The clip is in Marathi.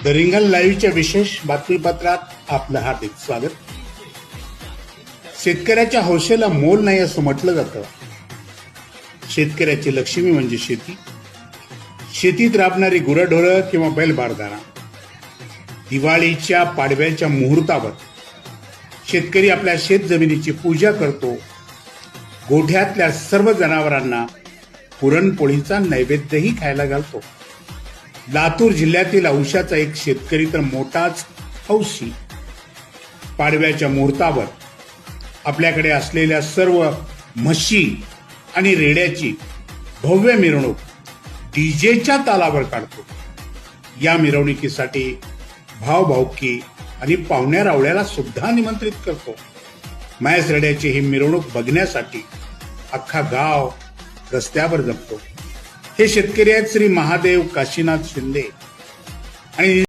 द रिंगण लाईव्हच्या विशेष बातमीपत्रात आपलं हार्दिक स्वागत. शेतकऱ्याच्या हौशेला मोल नाही असं म्हटलं जातं. शेतकऱ्याची लक्ष्मी म्हणजे शेती. शेतीत राबणारी गुरंढोरं किंवा बैलबारदाना. दिवाळीच्या पाडव्याच्या मुहूर्तावर शेतकरी आपल्या शेत जमिनीची पूजा करतो. गोठ्यातल्या सर्व जनावरांना पुरणपोळीचा नैवेद्यही खायला घालतो. लातूर जिल्ह्यातील औशाचा एक शेतकरी तर मोठाच हौशी. पाडव्याच्या मुहूर्तावर आपल्याकडे असलेल्या सर्व म्हशी आणि रेड्याची भव्य मिरवणूक डीजेच्या तालावर काढतो. या मिरवणुकीसाठी भावभावकी आणि पाहुण्या रावळ्याला सुद्धा निमंत्रित करतो. म्हैस रेड्याची ही मिरवणूक बघण्यासाठी अख्खा गाव रस्त्यावर जमतो. हे शेतकरी आहेत श्री महादेव काशीनाथ शिंदे आणि